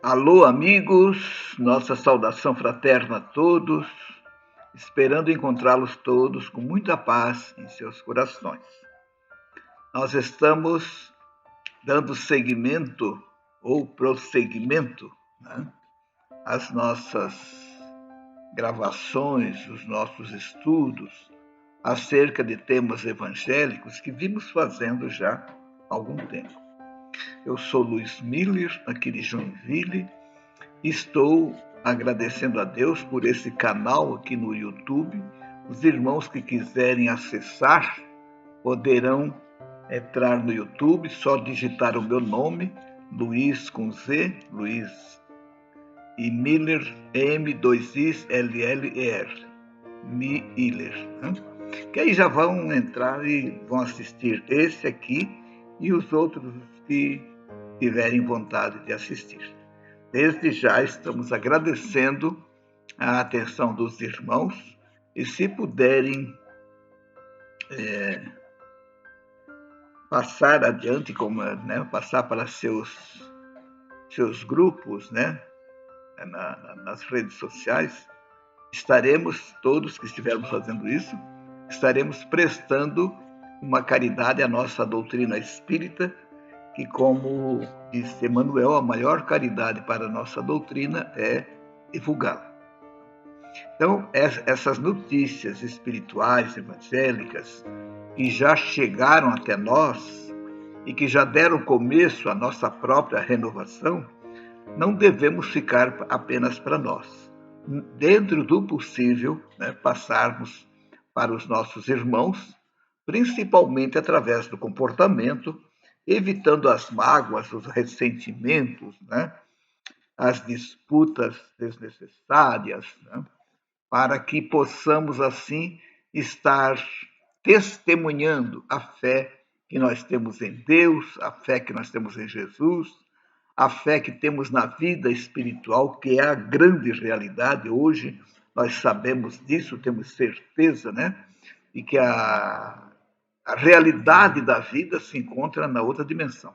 Alô, amigos, nossa saudação fraterna a todos, esperando encontrá-los todos com muita paz em seus corações. Nós estamos dando seguimento ou prosseguimento, né, às nossas gravações, os nossos estudos acerca de temas evangélicos que vimos fazendo já há algum tempo. Eu sou Luiz Miller, aqui de Joinville. Estou agradecendo a Deus por esse canal aqui no YouTube. Os irmãos que quiserem acessar poderão entrar no YouTube, só digitar o meu nome, Luiz com Z, Luiz, e Miller, M2ISLLER, Miller, né? Que aí já vão entrar e vão assistir esse aqui e os outros que tiverem vontade de assistir. Desde já estamos agradecendo a atenção dos irmãos e se puderem passar adiante, passar para seus grupos, né, nas redes sociais, estaremos, todos que estivermos fazendo isso, estaremos prestando uma caridade à nossa doutrina espírita, que, como disse Emmanuel, a maior caridade para a nossa doutrina é divulgá-la. Então, essas notícias espirituais, evangélicas, que já chegaram até nós e que já deram começo à nossa própria renovação, não devemos ficar apenas para nós. Dentro do possível, né, passarmos para os nossos irmãos, principalmente através do comportamento, evitando as mágoas, os ressentimentos, né, as disputas desnecessárias, né, para que possamos, assim, estar testemunhando a fé que nós temos em Deus, a fé que nós temos em Jesus, a fé que temos na vida espiritual, que é a grande realidade hoje. Nós sabemos disso, temos certeza, né? E que a realidade da vida se encontra na outra dimensão.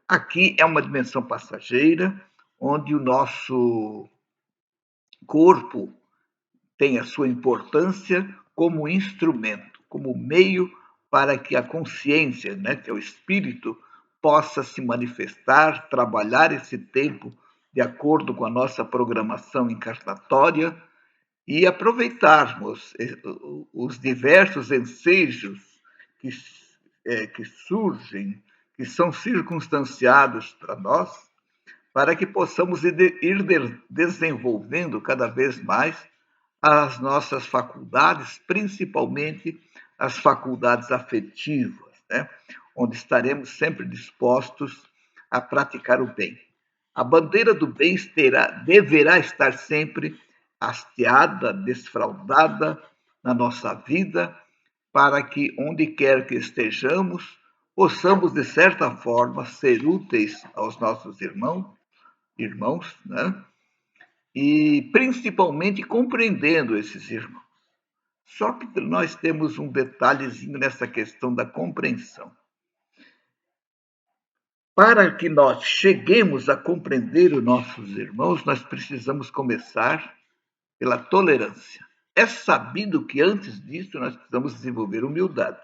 Aqui é uma dimensão passageira, onde o nosso corpo tem a sua importância como instrumento, como meio para que a consciência, né, que é o espírito, possa se manifestar, trabalhar esse tempo de acordo com a nossa programação encarnatória e aproveitarmos os diversos ensejos que surgem, que são circunstanciados para nós, para que possamos ir desenvolvendo cada vez mais as nossas faculdades, principalmente as faculdades afetivas, né? Onde estaremos sempre dispostos a praticar o bem. A bandeira do bem deverá estar sempre hasteada, desfraldada na nossa vida, para que, onde quer que estejamos, possamos, de certa forma, ser úteis aos nossos irmãos, né? E principalmente compreendendo esses irmãos. Só que nós temos um detalhezinho nessa questão da compreensão. Para que nós cheguemos a compreender os nossos irmãos, nós precisamos começar pela tolerância. É sabido que antes disso nós precisamos desenvolver humildade.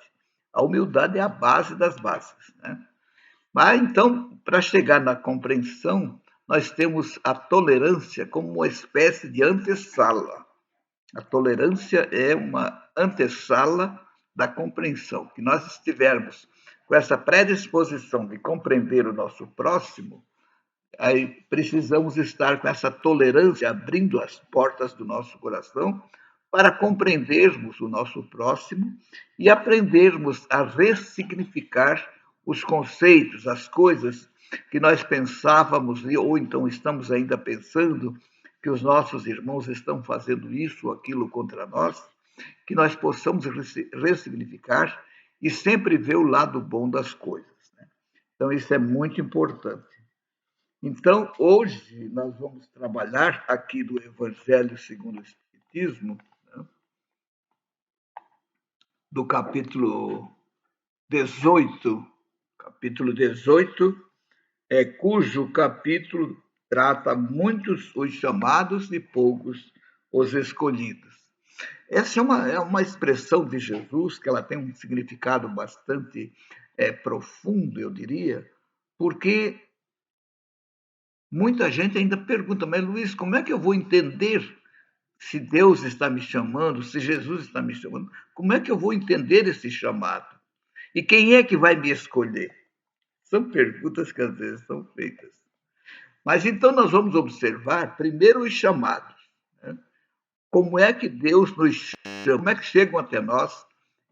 A humildade é a base das bases, né? Mas então, para chegar na compreensão, nós temos a tolerância como uma espécie de antessala. A tolerância é uma antessala da compreensão. Que nós estivermos com essa predisposição de compreender o nosso próximo, aí precisamos estar com essa tolerância, abrindo as portas do nosso coração para compreendermos o nosso próximo e aprendermos a ressignificar os conceitos, as coisas que nós pensávamos ou então estamos ainda pensando que os nossos irmãos estão fazendo isso ou aquilo contra nós, que nós possamos ressignificar e sempre ver o lado bom das coisas, né? Então, isso é muito importante. Então, hoje, nós vamos trabalhar aqui do Evangelho segundo o Espiritismo, né, do capítulo 18, cujo capítulo trata muitos os chamados e poucos os escolhidos. Essa é uma expressão de Jesus que ela tem um significado bastante profundo, eu diria, porque muita gente ainda pergunta, mas Luiz, como é que eu vou entender se Deus está me chamando, se Jesus está me chamando? Como é que eu vou entender esse chamado? E quem é que vai me escolher? São perguntas que às vezes são feitas. Mas então nós vamos observar primeiro os chamados. Né? Como é que Deus nos chama? Como é que chegam até nós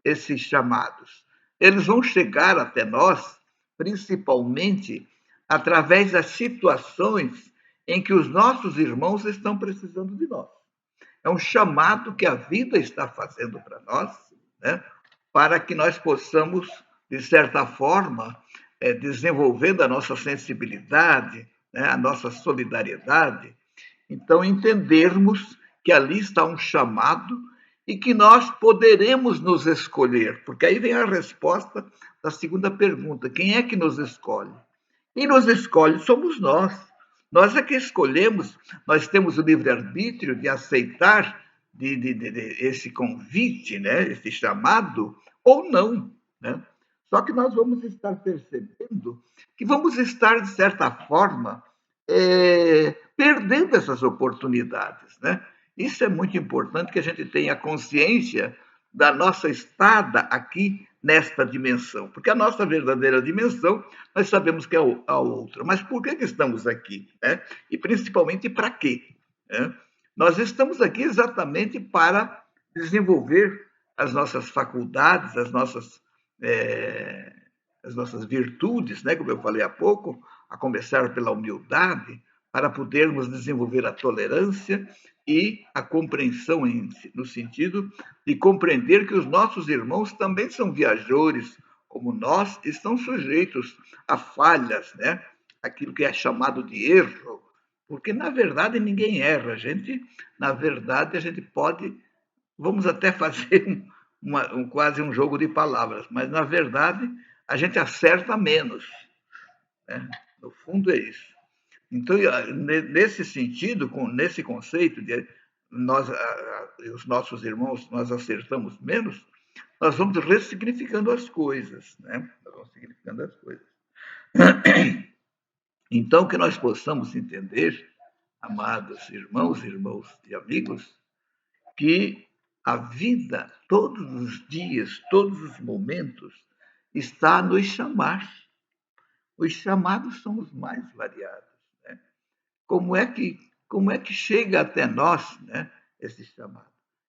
esses chamados? Eles vão chegar até nós principalmente através das situações em que os nossos irmãos estão precisando de nós. É um chamado que a vida está fazendo para nós, né? Para que nós possamos, de certa forma, desenvolvendo a nossa sensibilidade, né? A nossa solidariedade, então entendermos que ali está um chamado e que nós poderemos nos escolher, porque aí vem a resposta da segunda pergunta: quem é que nos escolhe? Quem nos escolhe somos nós. Nós é que escolhemos, nós temos o livre-arbítrio de aceitar esse convite, né? Esse chamado, ou não. Né? Só que nós vamos estar percebendo que vamos estar, de certa forma, perdendo essas oportunidades. Né? Isso é muito importante que a gente tenha consciência da nossa estada aqui nesta dimensão, porque a nossa verdadeira dimensão nós sabemos que é a outra. Mas por que estamos aqui? Né? E principalmente para quê? Né? Nós estamos aqui exatamente para desenvolver as nossas faculdades, as nossas virtudes, né? Como eu falei há pouco, a começar pela humildade, para podermos desenvolver a tolerância e a compreensão no sentido de compreender que os nossos irmãos também são viajores, como nós, estão sujeitos a falhas, né? Aquilo que é chamado de erro, porque na verdade ninguém erra, na verdade a gente pode, vamos até fazer quase um jogo de palavras, mas na verdade a gente acerta menos, né? No fundo é isso. Então, nesse sentido, nesse conceito de nós, os nossos irmãos, nós acertamos menos, nós vamos ressignificando as coisas, né? Nós vamos significando as coisas. Então, que nós possamos entender, amados irmãos e amigos, que a vida, todos os dias, todos os momentos, está a nos chamar. Os chamados são os mais variados. Né? Como é que chega até nós, né, esse chamado?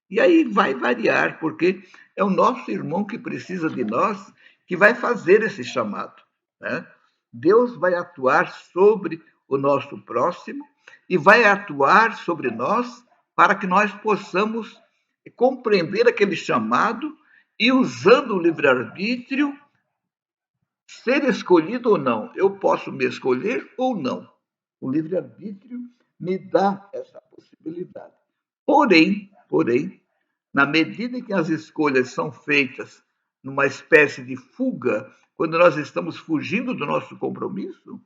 E aí vai variar, porque é o nosso irmão que precisa de nós que vai fazer esse chamado. Né? Deus vai atuar sobre o nosso próximo e vai atuar sobre nós para que nós possamos compreender aquele chamado e, usando o livre-arbítrio, ser escolhido ou não. Eu posso me escolher ou não. O livre-arbítrio me dá essa possibilidade. Porém, na medida em que as escolhas são feitas numa espécie de fuga, quando nós estamos fugindo do nosso compromisso,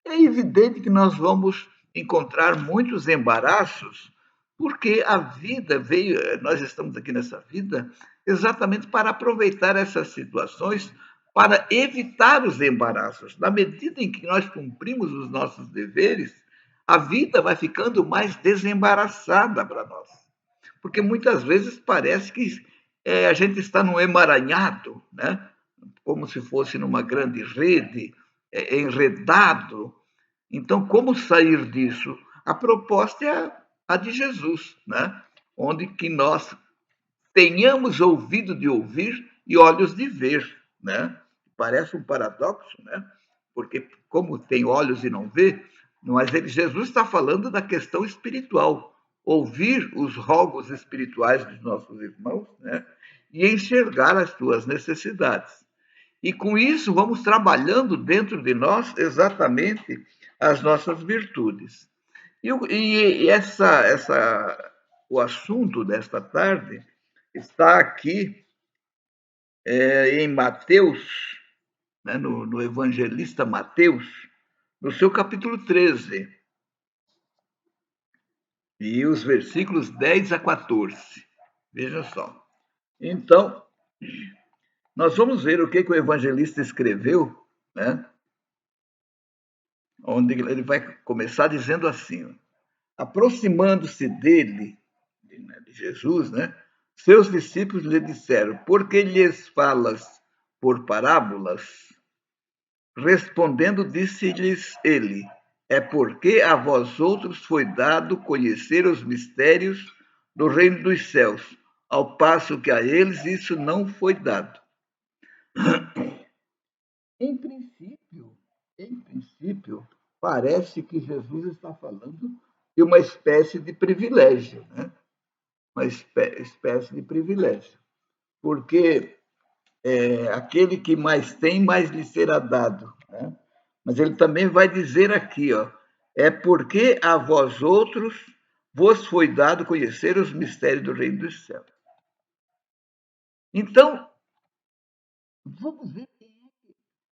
é evidente que nós vamos encontrar muitos embaraços, porque a vida veio, nós estamos aqui nessa vida exatamente para aproveitar essas situações, para evitar os embaraços. Na medida em que nós cumprimos os nossos deveres, a vida vai ficando mais desembaraçada para nós. Porque muitas vezes parece que a gente está num emaranhado, né? Como se fosse numa grande rede, enredado. Então, como sair disso? A proposta é a de Jesus, né? Onde que nós tenhamos ouvido de ouvir e olhos de ver, né? Parece um paradoxo, né? Porque como tem olhos e não vê, mas Jesus está falando da questão espiritual, ouvir os rogos espirituais dos nossos irmãos, né? E enxergar as suas necessidades. E com isso vamos trabalhando dentro de nós exatamente as nossas virtudes. O assunto desta tarde está aqui em Mateus, né, no evangelista Mateus, no seu capítulo 13. E os versículos 10 a 14. Veja só. Então, nós vamos ver o que o evangelista escreveu, né? Onde ele vai começar dizendo assim: aproximando-se dele, de Jesus, né? Seus discípulos lhe disseram: por que lhes falas por parábolas? Respondendo, disse-lhes ele: é porque a vós outros foi dado conhecer os mistérios do reino dos céus, ao passo que a eles isso não foi dado. Em princípio, em princípio, parece que Jesus está falando de uma espécie de privilégio, né? Uma espécie de privilégio, porque aquele que mais tem, mais lhe será dado, né? Mas ele também vai dizer aqui, ó, é porque a vós outros vos foi dado conhecer os mistérios do reino dos céus. Então, vamos ver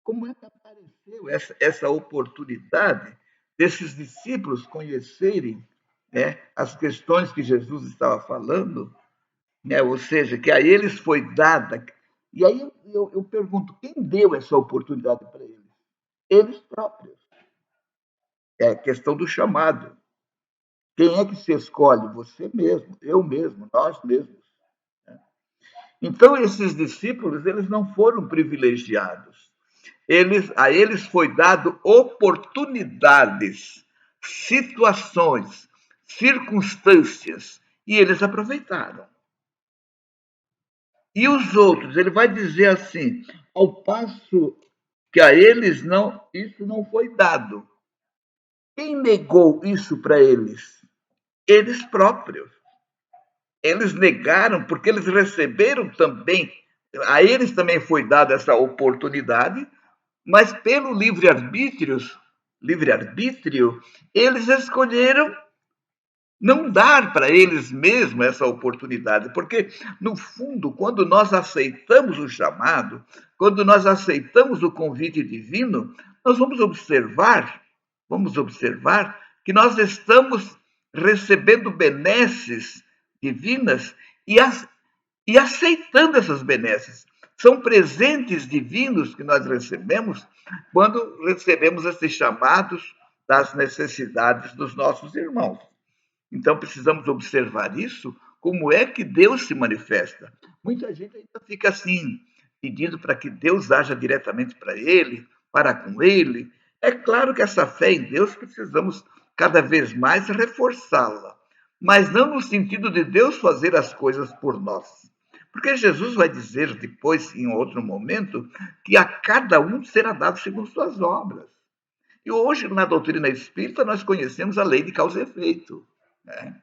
como é que apareceu essa oportunidade desses discípulos conhecerem, né, as questões que Jesus estava falando, né, ou seja, que a eles foi dada. E aí eu pergunto, quem deu essa oportunidade para eles? Eles próprios. É a questão do chamado. Quem é que se escolhe? Você mesmo, eu mesmo, nós mesmos. Então, esses discípulos, eles não foram privilegiados. A eles foi dado oportunidades, situações, circunstâncias, e eles aproveitaram. E os outros, ele vai dizer assim, ao passo que a eles isso não foi dado. Quem negou isso para eles? Eles próprios. Eles negaram porque eles receberam também, a eles também foi dada essa oportunidade, mas pelo livre-arbítrio, eles escolheram não dar para eles mesmos essa oportunidade, porque, no fundo, quando nós aceitamos o chamado, quando nós aceitamos o convite divino, nós vamos observar que nós estamos recebendo benesses divinas e aceitando essas benesses. São presentes divinos que nós recebemos quando recebemos esses chamados das necessidades dos nossos irmãos. Então, precisamos observar isso, como é que Deus se manifesta. Muita gente ainda fica assim, pedindo para que Deus haja diretamente para ele, para com ele. É claro que essa fé em Deus precisamos cada vez mais reforçá-la, mas não no sentido de Deus fazer as coisas por nós. Porque Jesus vai dizer depois, em outro momento, que a cada um será dado segundo suas obras. E hoje, na doutrina espírita, nós conhecemos a lei de causa e efeito, né?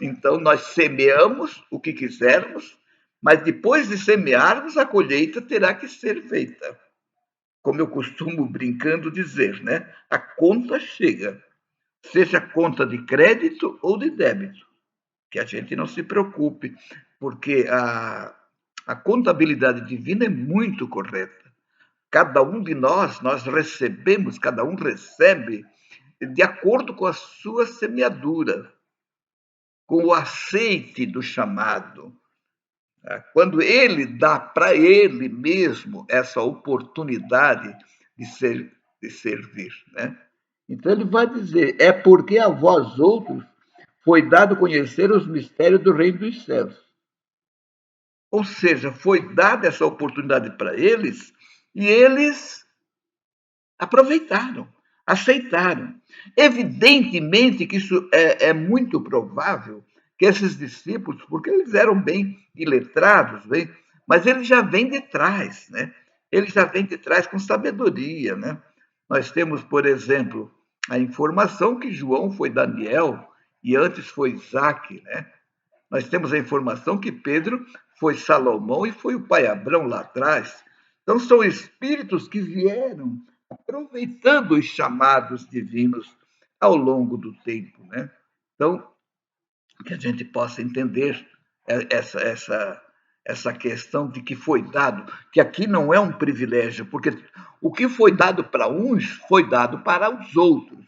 Então, nós semeamos o que quisermos, mas depois de semearmos, a colheita terá que ser feita. Como eu costumo brincando dizer, né? A conta chega, seja conta de crédito ou de débito, que a gente não se preocupe, porque a contabilidade divina é muito correta. Cada um de nós recebemos, cada um recebe de acordo com a sua semeadura, com o aceite do chamado. Quando ele dá para ele mesmo essa oportunidade de servir, né? Então ele vai dizer, é porque a vós outros foi dado conhecer os mistérios do reino dos céus. Ou seja, foi dada essa oportunidade para eles e eles aproveitaram, aceitaram. Evidentemente que isso é muito provável que esses discípulos, porque eles eram bem iletrados, bem, mas eles já vêm de trás, né? Eles já vêm de trás com sabedoria, né? Nós temos, por exemplo, a informação que João foi Daniel e antes foi Isaac, né? Nós temos a informação que Pedro foi Salomão e foi o pai Abrão lá atrás. Então, são espíritos que vieram aproveitando os chamados divinos ao longo do tempo, né? Então, que a gente possa entender essa questão de que foi dado, que aqui não é um privilégio, porque o que foi dado para uns foi dado para os outros.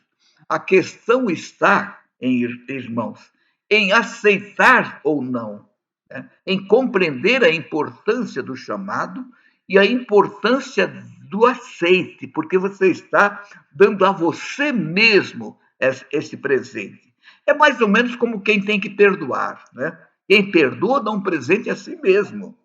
A questão está, irmãos, em aceitar ou não, né? Em compreender a importância do chamado e a importância do aceite, porque você está dando a você mesmo esse presente. É mais ou menos como quem tem que perdoar, né? Quem perdoa dá um presente a si mesmo.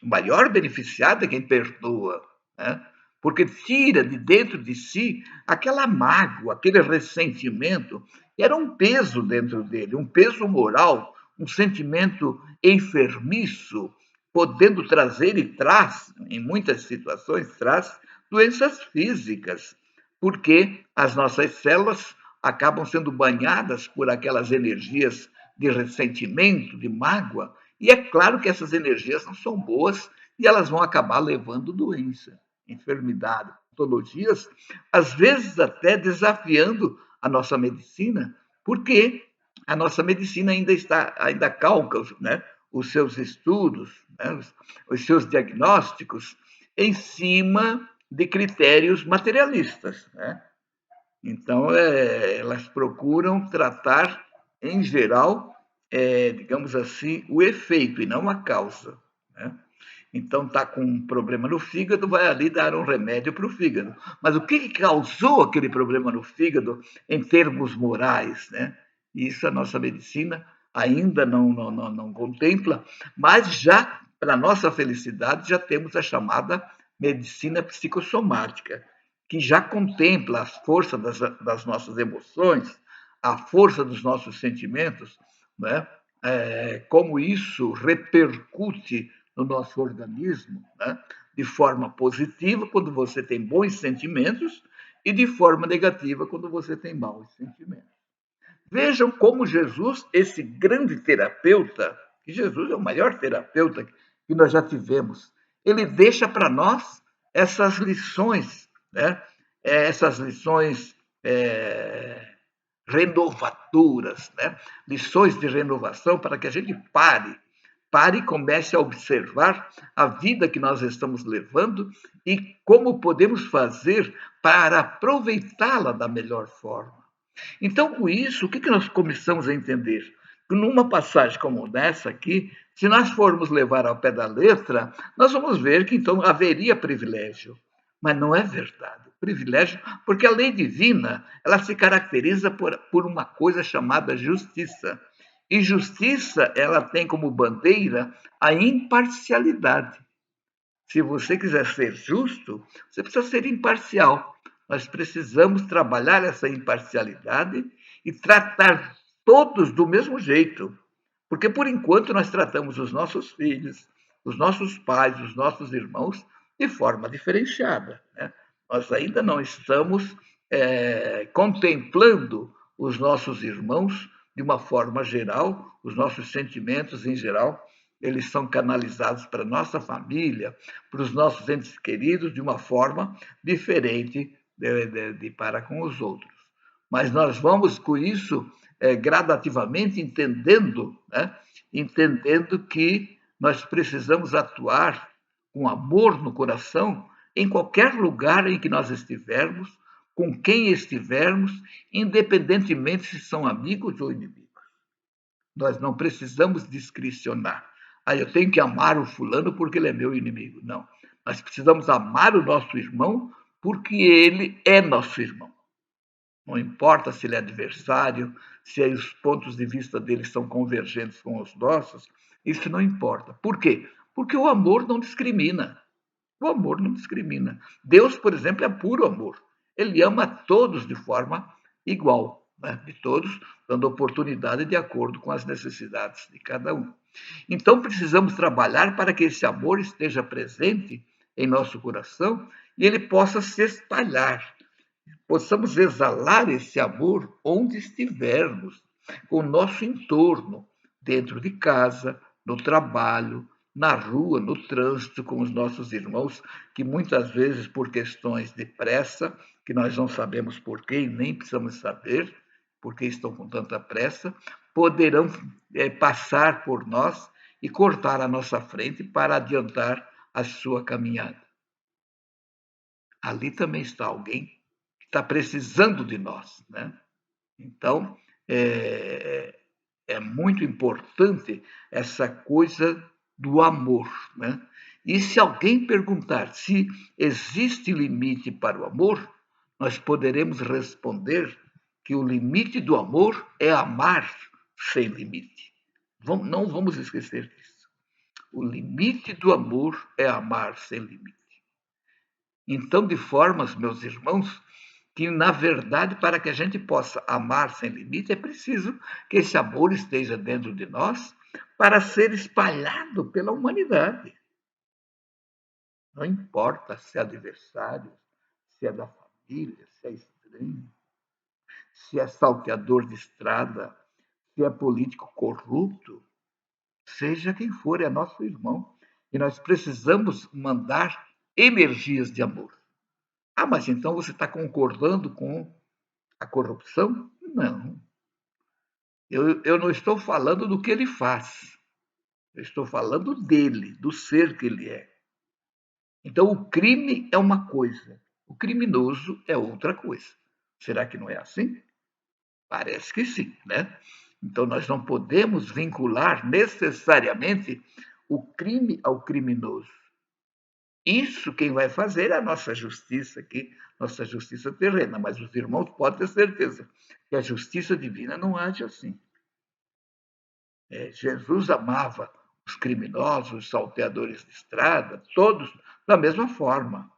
O maior beneficiado é quem perdoa, né? Porque tira de dentro de si aquela mágoa, aquele ressentimento, que era um peso dentro dele, um peso moral, um sentimento enfermiço, podendo trazer e traz, em muitas situações, traz doenças físicas, porque as nossas células acabam sendo banhadas por aquelas energias de ressentimento, de mágoa, e é claro que essas energias não são boas e elas vão acabar levando doença, enfermidade, patologias, às vezes até desafiando a nossa medicina, porque a nossa medicina ainda calca, né, os seus estudos, né, os seus diagnósticos em cima de critérios materialistas, né? Então, elas procuram tratar, em geral, digamos assim, o efeito e não a causa, né? Então, está com um problema no fígado, vai ali dar um remédio para o fígado. Mas o que causou aquele problema no fígado em termos morais, né? Isso a nossa medicina ainda não contempla, mas já, para a nossa felicidade, já temos a chamada medicina psicossomática, que já contempla a força das nossas emoções, a força dos nossos sentimentos, né? Como isso repercute no nosso organismo, né? De forma positiva quando você tem bons sentimentos e de forma negativa quando você tem maus sentimentos. Vejam como Jesus, esse grande terapeuta, que Jesus é o maior terapeuta que nós já tivemos, ele deixa para nós essas lições, né? Essas lições renovadoras, né? Lições de renovação para que a gente pare e comece a observar a vida que nós estamos levando e como podemos fazer para aproveitá-la da melhor forma. Então, com isso, o que nós começamos a entender? Que numa passagem como essa aqui, se nós formos levar ao pé da letra, nós vamos ver que então haveria privilégio. Mas não é verdade. Privilégio, porque a lei divina ela se caracteriza por uma coisa chamada justiça. E justiça ela tem como bandeira a imparcialidade. Se você quiser ser justo, você precisa ser imparcial. Nós precisamos trabalhar essa imparcialidade e tratar todos do mesmo jeito. Porque, por enquanto, nós tratamos os nossos filhos, os nossos pais, os nossos irmãos de forma diferenciada, né? Nós ainda não estamos contemplando os nossos irmãos de uma forma geral, os nossos sentimentos em geral, eles são canalizados para a nossa família, para os nossos entes queridos, de uma forma diferente de para com os outros. Mas nós vamos, com isso, gradativamente entendendo, né? Entendendo que nós precisamos atuar com amor no coração em qualquer lugar em que nós estivermos, com quem estivermos, independentemente se são amigos ou inimigos. Nós não precisamos discricionar. Ah, eu tenho que amar o fulano porque ele é meu inimigo. Não. Nós precisamos amar o nosso irmão porque ele é nosso irmão. Não importa se ele é adversário, se os pontos de vista dele são convergentes com os nossos, isso não importa. Por quê? Porque o amor não discrimina. O amor não discrimina. Deus, por exemplo, é puro amor. Ele ama todos de forma igual, né? De todos, dando oportunidade de acordo com as necessidades de cada um. Então, precisamos trabalhar para que esse amor esteja presente em nosso coração e ele possa se espalhar. Possamos exalar esse amor onde estivermos, com o nosso entorno, dentro de casa, no trabalho, na rua, no trânsito, com os nossos irmãos, que muitas vezes, por questões de pressa, que nós não sabemos porquê e nem precisamos saber porque estão com tanta pressa, poderão passar por nós e cortar a nossa frente para adiantar a sua caminhada. Ali também está alguém que está precisando de nós, né? Então, É muito importante essa coisa do amor, né? E se alguém perguntar se existe limite para o amor, nós poderemos responder que o limite do amor é amar sem limite. Não vamos esquecer disso. O limite do amor é amar sem limite. Então, de formas, meus irmãos, que na verdade, para que a gente possa amar sem limite, é preciso que esse amor esteja dentro de nós para ser espalhado pela humanidade. Não importa se é adversário, se é da família, se é estranho, se é salteador de estrada, se é político corrupto, seja quem for, é nosso irmão. E nós precisamos mandar energias de amor. Ah, mas então você está concordando com a corrupção? Não. Eu não estou falando do que ele faz. Eu estou falando dele, do ser que ele é. Então, o crime é uma coisa, o criminoso é outra coisa. Será que não é assim? Parece que sim, né? Então, nós não podemos vincular necessariamente o crime ao criminoso. Isso quem vai fazer é a nossa justiça aqui, nossa justiça terrena, mas os irmãos podem ter certeza que a justiça divina não age assim. Jesus amava os criminosos, os salteadores de estrada, todos da mesma forma.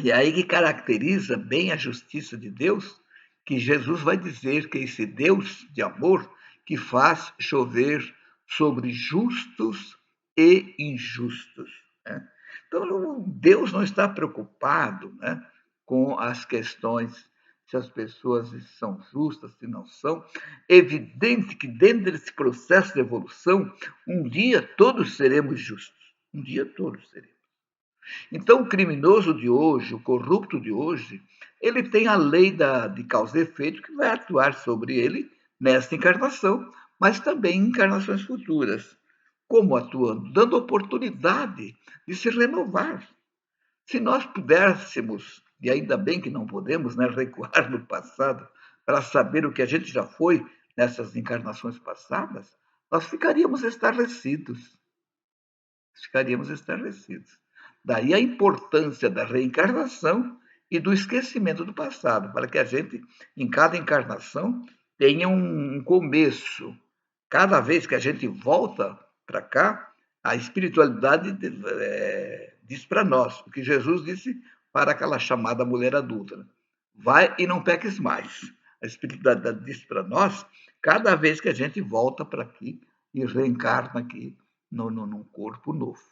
E aí que caracteriza bem a justiça de Deus, que Jesus vai dizer que é esse Deus de amor que faz chover sobre justos e injustos. Né? Então, Deus não está preocupado, né, com as questões se as pessoas são justas, se não são. É evidente que dentro desse processo de evolução, um dia todos seremos justos. Um dia todos seremos. Então, o criminoso de hoje, o corrupto de hoje, ele tem a lei de causa e efeito que vai atuar sobre ele nesta encarnação, mas também em encarnações futuras. Como atuando? Dando oportunidade de se renovar. Se nós pudéssemos, e ainda bem que não podemos, né, recuar no passado para saber o que a gente já foi nessas encarnações passadas, nós ficaríamos estarrecidos. Ficaríamos estarrecidos. Daí a importância da reencarnação e do esquecimento do passado, para que a gente, em cada encarnação, tenha um começo. Cada vez que a gente volta para cá, a espiritualidade diz para nós o que Jesus disse para aquela chamada mulher adulta: vai e não peques mais. A espiritualidade diz para nós cada vez que a gente volta para aqui e reencarna aqui num corpo novo.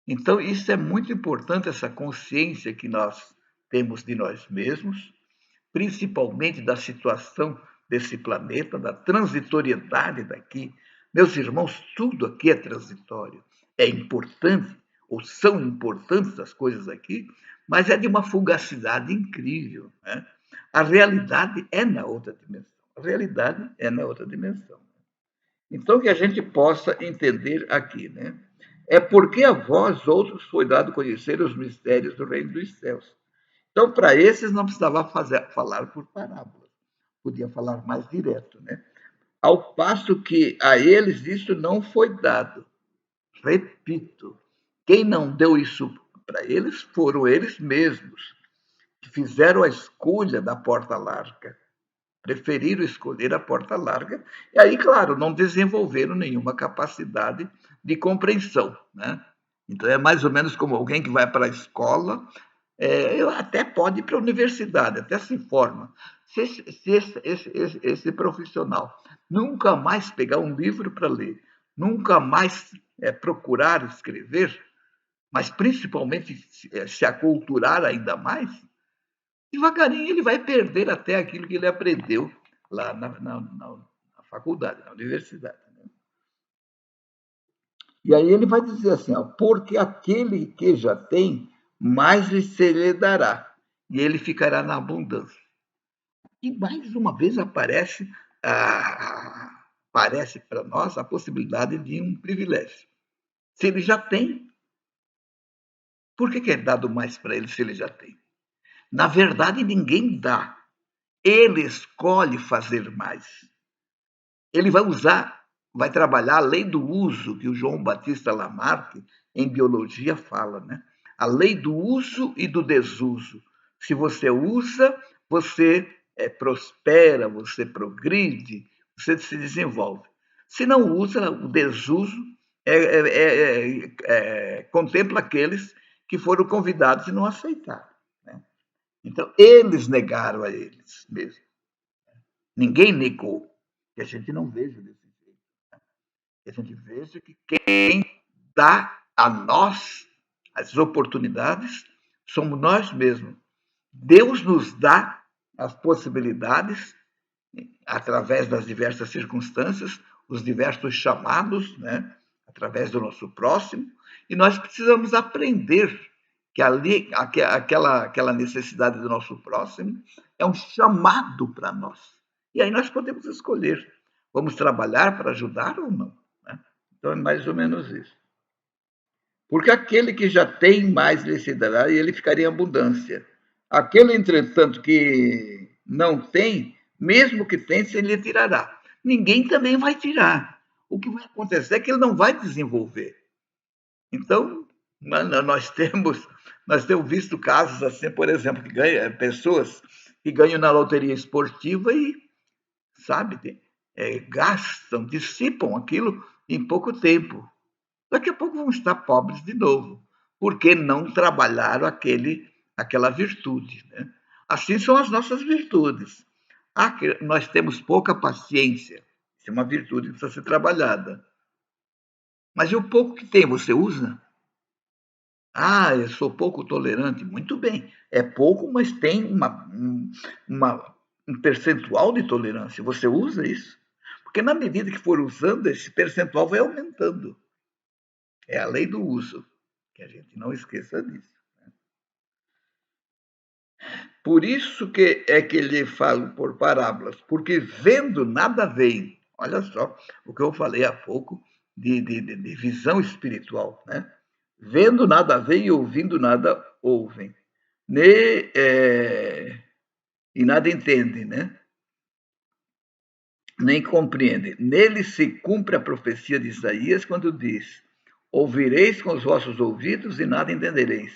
Então, isso é muito importante, essa consciência que nós temos de nós mesmos, principalmente da situação desse planeta, da transitoriedade daqui. Meus irmãos, tudo aqui é transitório. É importante, ou são importantes as coisas aqui, mas é de uma fugacidade incrível. Né? A realidade é na outra dimensão. A realidade é na outra dimensão. Então, que a gente possa entender aqui, né? É porque a vós outros foi dado conhecer os mistérios do reino dos céus. Então, para esses não precisava falar por parábolas, podia falar mais direto, né? Ao passo que a eles isso não foi dado. Repito, quem não deu isso para eles foram eles mesmos, que fizeram a escolha da porta larga. Preferiram escolher a porta larga, e aí, claro, não desenvolveram nenhuma capacidade de compreensão. Né? Então, é mais ou menos como alguém que vai para a escola, até pode ir para a universidade, até se forma. Se esse profissional nunca mais pegar um livro para ler, nunca mais procurar escrever, mas principalmente se aculturar ainda mais, devagarinho ele vai perder até aquilo que ele aprendeu lá na faculdade, na universidade. Né? E aí ele vai dizer assim, ó, porque aquele que já tem, mais se lhe dará, e ele ficará na abundância. E mais uma vez aparece para nós a possibilidade de um privilégio. Se ele já tem, por que é dado mais para ele se ele já tem? Na verdade, ninguém dá. Ele escolhe fazer mais. ele vai trabalhar a lei do uso, que o João Batista Lamarck, em biologia, fala, né? A lei do uso e do desuso. Se você usa, você prospera, você progride, você se desenvolve. Se não usa, o desuso contempla aqueles que foram convidados e não aceitaram. Né? Então, eles negaram a eles mesmo. Ninguém negou. Que a gente não veja desse jeito. Né? Que a gente veja que quem dá a nós as oportunidades somos nós mesmos. Deus nos dá as possibilidades através das diversas circunstâncias, os diversos chamados, né? Através do nosso próximo, e nós precisamos aprender que ali, aquela necessidade do nosso próximo é um chamado para nós. E aí nós podemos escolher, vamos trabalhar para ajudar ou não. Né? Então é mais ou menos isso. Porque aquele que já tem mais necessidade, ele ficaria em abundância. Aquele, entretanto, que não tem, mesmo que tenha, se ele tirará. Ninguém também vai tirar. O que vai acontecer é que ele não vai desenvolver. Então, nós temos visto casos assim, por exemplo, que pessoas que ganham na loteria esportiva e, sabe, gastam, dissipam aquilo em pouco tempo. Daqui a pouco vão estar pobres de novo, porque não trabalharam aquela virtude. Né? Assim são as nossas virtudes. Nós temos pouca paciência, isso é uma virtude que precisa ser trabalhada. Mas e o pouco que tem, você usa? Ah, eu sou pouco tolerante. Muito bem, é pouco, mas tem um percentual de tolerância. Você usa isso? Porque na medida que for usando, esse percentual vai aumentando. É a lei do uso, que a gente não esqueça disso. Por isso que ele fala por parábolas, porque vendo nada veem. Olha só o que eu falei há pouco de visão espiritual. Né? Vendo nada veem e ouvindo nada ouvem. E nada entendem, né? Nem compreendem. Nele se cumpre a profecia de Isaías quando diz: ouvireis com os vossos ouvidos e nada entendereis.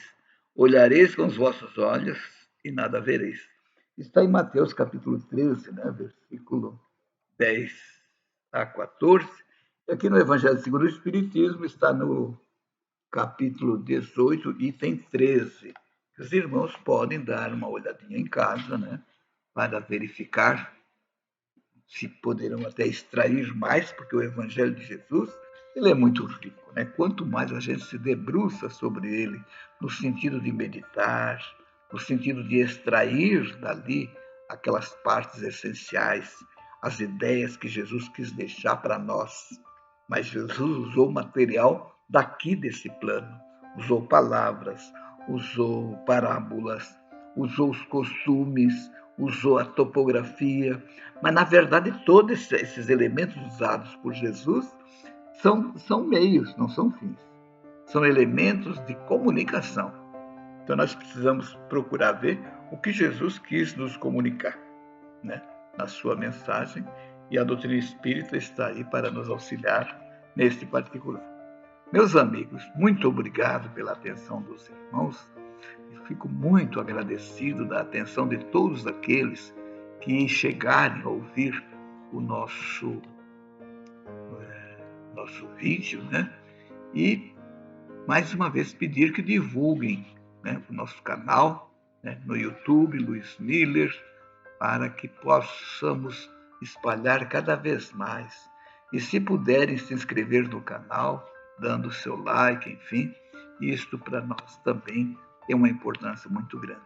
Olhareis com os vossos olhos e nada vereis. Está em Mateus capítulo 13, né, versículo 10 a 14. E aqui no Evangelho segundo o Espiritismo está no capítulo 18, item 13. Os irmãos podem dar uma olhadinha em casa, né, para verificar se poderão até extrair mais, porque o Evangelho de Jesus ele é muito rico. Né? Quanto mais a gente se debruça sobre ele, no sentido de meditar, no sentido de extrair dali aquelas partes essenciais, as ideias que Jesus quis deixar para nós. Mas Jesus usou material daqui desse plano, usou palavras, usou parábolas, usou os costumes, usou a topografia, mas na verdade todos esses elementos usados por Jesus são meios, não são fins. São elementos de comunicação. Então nós precisamos procurar ver o que Jesus quis nos comunicar, né, na sua mensagem, e a doutrina espírita está aí para nos auxiliar neste particular. Meus amigos, muito obrigado pela atenção dos irmãos. Eu fico muito agradecido da atenção de todos aqueles que chegarem a ouvir o nosso vídeo, né? E, mais uma vez, pedir que divulguem, né, o nosso canal, né, no YouTube, Luiz Miller, para que possamos espalhar cada vez mais. E se puderem se inscrever no canal, dando o seu like, enfim, isto para nós também tem uma importância muito grande.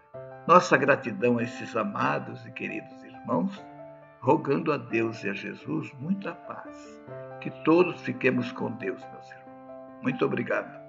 Nossa gratidão a esses amados e queridos irmãos, rogando a Deus e a Jesus muita paz. Que todos fiquemos com Deus, meus irmãos. Muito obrigado.